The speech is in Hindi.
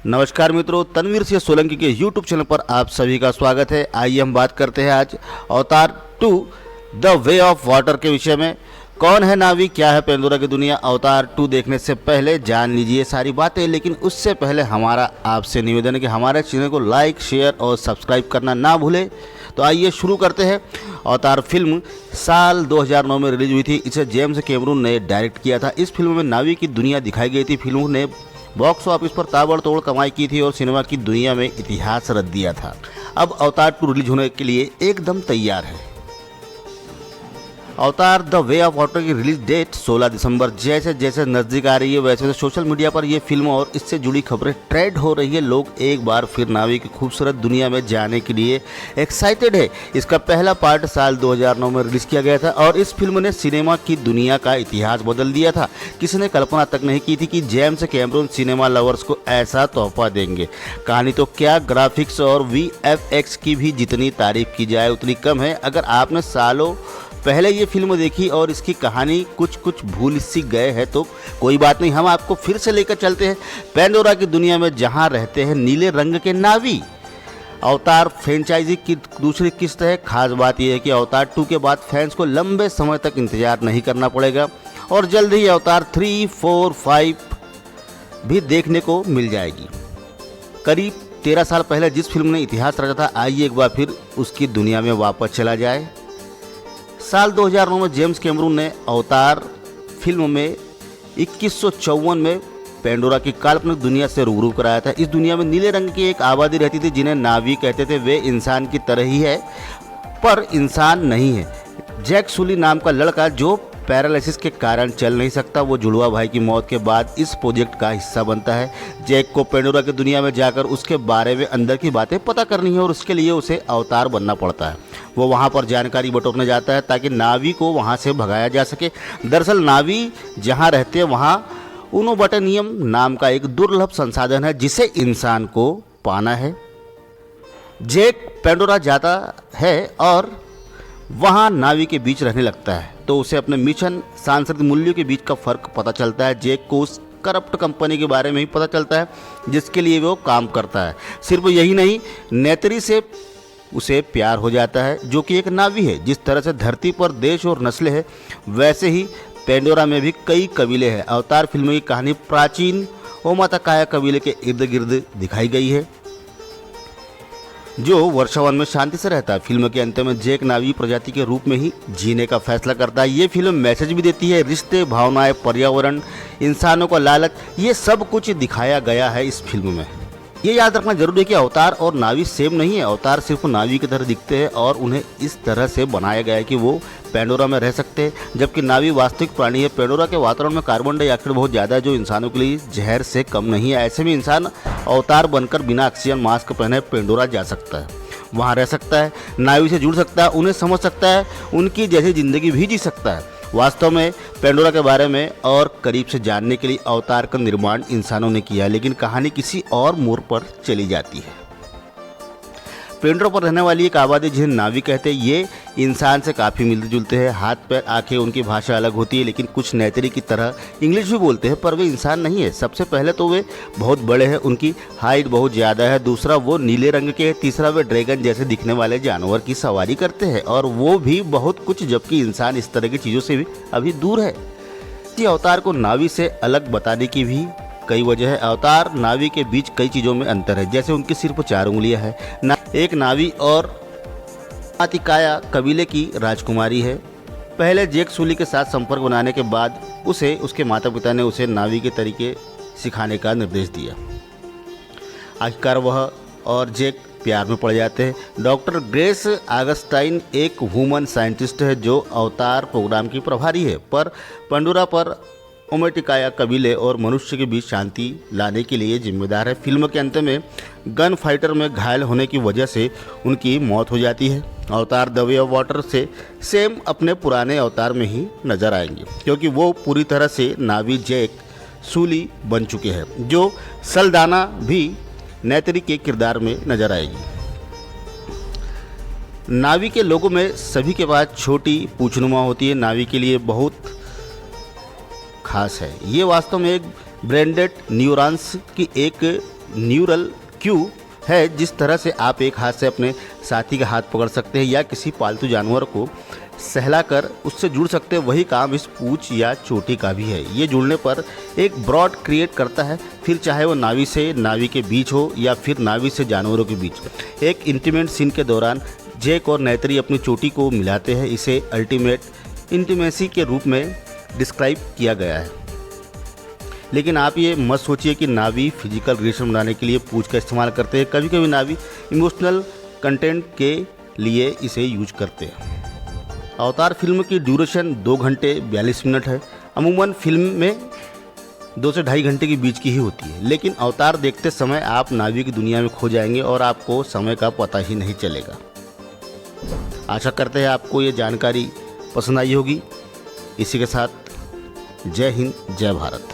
नमस्कार मित्रों, तनवीर सिंह सोलंकी के YouTube चैनल पर आप सभी का स्वागत है। आइए हम बात करते हैं आज अवतार 2 द वे ऑफ वाटर के विषय में। कौन है नावी, क्या है पेंडोरा की दुनिया। अवतार 2 देखने से पहले जान लीजिए सारी बातें, लेकिन उससे पहले हमारा आपसे निवेदन है कि हमारे चैनल को लाइक, शेयर और सब्सक्राइब करना ना भूलें। तो आइए शुरू करते हैं। अवतार फिल्म साल 2009 में रिलीज हुई थी। इसे जेम्स कैमरून ने डायरेक्ट किया था। इस फिल्म में नावी की दुनिया दिखाई गई थी। फिल्म ने बॉक्स ऑफिस पर ताबड़तोड़ कमाई की थी और सिनेमा की दुनिया में इतिहास रच दिया था। अब अवतार 2 रिलीज होने के लिए एकदम तैयार है। अवतार द वे ऑफ वाटर की रिलीज डेट 16 दिसंबर जैसे जैसे नज़दीक आ रही है, वैसे वैसे सोशल मीडिया पर यह फिल्म और इससे जुड़ी खबरें ट्रेंड हो रही है। लोग एक बार फिर नावी की खूबसूरत दुनिया में जाने के लिए एक्साइटेड है। इसका पहला पार्ट साल 2009 में रिलीज किया गया था और इस फिल्म ने सिनेमा की दुनिया का इतिहास बदल दिया था। किसी ने कल्पना तक नहीं की थी कि जेम्स कैमरून सिनेमा लवर्स को ऐसा तोहफा देंगे। कहानी तो क्या, ग्राफिक्स और VFX की भी जितनी तारीफ की जाए उतनी कम है। अगर आपने सालों पहले ये फिल्म देखी और इसकी कहानी कुछ भूल सी गए हैं तो कोई बात नहीं, हम आपको फिर से लेकर चलते हैं पेंडोरा की दुनिया में, जहां रहते हैं नीले रंग के नावी। अवतार फ्रेंचाइजी की दूसरी किस्त है। खास बात यह है कि अवतार 2 के बाद फैंस को लंबे समय तक इंतजार नहीं करना पड़ेगा और जल्द ही अवतार 3, 4, 5 भी देखने को मिल जाएगी। करीब 13 साल पहले जिस फिल्म ने इतिहास रचा था, आइए एक बार फिर उसकी दुनिया में वापस चला जाए। साल 2009 में जेम्स कैमरून ने अवतार फिल्म में 2154 में पेंडोरा की काल्पनिक दुनिया से रूबरू कराया था। इस दुनिया में नीले रंग की एक आबादी रहती थी जिन्हें नावी कहते थे। वे इंसान की तरह ही है पर इंसान नहीं है। जैक सुली नाम का लड़का जो पैरालिसिस के कारण चल नहीं सकता, वो जुड़वा भाई की मौत के बाद इस प्रोजेक्ट का हिस्सा बनता है। जैक को पेंडोरा की दुनिया में जाकर उसके बारे में अंदर की बातें पता करनी है और उसके लिए उसे अवतार बनना पड़ता है। वो वहाँ पर जानकारी बटोरने जाता है ताकि नावी को वहाँ से भगाया जा सके। दरअसल नावी जहाँ रहते हैं वहाँ उनोबटनियम नाम का एक दुर्लभ संसाधन है जिसे इंसान को पाना है। जैक पेंडोरा जाता है और वहाँ नावी के बीच रहने लगता है तो उसे अपने मिशन सांस्कृतिक मूल्यों के बीच का फर्क पता चलता है। जैक को उस करप्ट कंपनी के बारे में ही पता चलता है जिसके लिए वो काम करता है। सिर्फ यही नहीं, नेत्री से उसे प्यार हो जाता है जो कि एक नावी है। जिस तरह से धरती पर देश और नस्लें हैं, वैसे ही पेंडोरा में भी कई कबीले हैं। अवतार फिल्म की कहानी प्राचीन ओमाताकाया कबीले के इर्द गिर्द दिखाई गई है जो वर्षावन में शांति से रहता है। फिल्म के अंत में जैक नावी प्रजाति के रूप में ही जीने का फैसला करता है। ये फिल्म मैसेज भी देती है, रिश्ते, भावनाएं, पर्यावरण, इंसानों का लालच, ये सब कुछ दिखाया गया है इस फिल्म में। ये याद रखना जरूरी है कि अवतार और नावी सेम नहीं है। अवतार सिर्फ नावी की तरह दिखते हैं और उन्हें इस तरह से बनाया गया है कि वो पेंडोरा में रह सकते हैं, जबकि नावी वास्तविक प्राणी है। पेंडोरा के वातावरण में कार्बन डाइऑक्साइड बहुत ज़्यादा है जो इंसानों के लिए जहर से कम नहीं है। ऐसे में इंसान अवतार बनकर बिना ऑक्सीजन मास्क पहने पेंडोरा जा सकता है, वहाँ रह सकता है, नावी से जुड़ सकता है, उन्हें समझ सकता है, उनकी जैसी ज़िंदगी भी जी सकता है। वास्तव में पेंडोरा के बारे में और करीब से जानने के लिए अवतार का निर्माण इंसानों ने किया, लेकिन कहानी किसी और मोड़ पर चली जाती है। पेंडोरा पर रहने वाली एक आबादी जिन्हें नावी कहते हैं, ये इंसान से काफ़ी मिलते जुलते हैं। हाथ पैर, आंखें, उनकी भाषा अलग होती है, लेकिन कुछ नेत्री की तरह इंग्लिश भी बोलते हैं, पर वे इंसान नहीं है। सबसे पहले तो वे बहुत बड़े हैं, उनकी हाइट बहुत ज़्यादा है। दूसरा, वो नीले रंग के हैं। तीसरा, वे ड्रैगन जैसे दिखने वाले जानवर की सवारी करते हैं और वो भी बहुत कुछ, जबकि इंसान इस तरह की चीज़ों से भी अभी दूर है। इसी अवतार को नावी से अलग बताने की भी कई वजह है। अवतार नावी के बीच कई चीज़ों में अंतर है, जैसे उनकी सिर्फ 4 उंगलियां हैं। एक नावी और आतिकाया कबीले की राजकुमारी है। पहले जैक सुली के साथ संपर्क बनाने के बाद उसे उसके माता पिता ने उसे नावी के तरीके सिखाने का निर्देश दिया। आखिरकार वह और जैक प्यार में पड़ जाते हैं। डॉक्टर ग्रेस आगस्टाइन एक वुमन साइंटिस्ट है जो अवतार प्रोग्राम की प्रभारी है, पर पेंडोरा पर ओमेटिकाया कबीले और मनुष्य के बीच शांति लाने के लिए जिम्मेदार है। फिल्म के अंत में गन फाइटर में घायल होने की वजह से उनकी मौत हो जाती है। अवतार द वे ऑफ वाटर से सेम अपने पुराने अवतार में ही नजर आएंगे, क्योंकि वो पूरी तरह से नावी जैक सूली बन चुके हैं, जो सल्दाना भी नेत्री के किरदार में नजर आएगी। नावी के लोगों में सभी के पास छोटी पूंछनुमा होती है। नावी के लिए बहुत खास है। ये वास्तव में एक ब्रेंडेड न्यूरॉन्स की एक न्यूरल क्यू है जिस तरह से आप एक हाथ से अपने साथी का हाथ पकड़ सकते हैं या किसी पालतू जानवर को सहलाकर उससे जुड़ सकते हैं, वही काम इस पूंछ या चोटी का भी है। ये जुड़ने पर एक ब्रॉड क्रिएट करता है, फिर चाहे वो नावी से नावी के बीच हो या फिर नावी से जानवरों के बीच। एक इंटीमेट सीन के दौरान जैक और नेत्री अपनी चोटी को मिलाते हैं। इसे अल्टीमेट इंटीमेसी के रूप में डिस्क्राइब किया गया है। लेकिन आप ये मत सोचिए कि नावी फिजिकल रिलेशन बनाने के लिए पूंछ का इस्तेमाल करते हैं। कभी कभी नावी इमोशनल कंटेंट के लिए इसे यूज करते हैं। अवतार फिल्म की ड्यूरेशन 2 घंटे 42 मिनट है। अमूमन फिल्म में 2 से 2.5 घंटे के बीच की ही होती है, लेकिन अवतार देखते समय आप नावी की दुनिया में खो जाएंगे और आपको समय का पता ही नहीं चलेगा। आशा करते हैं आपको ये जानकारी पसंद आई होगी। इसी के साथ जय हिंद, जय भारत।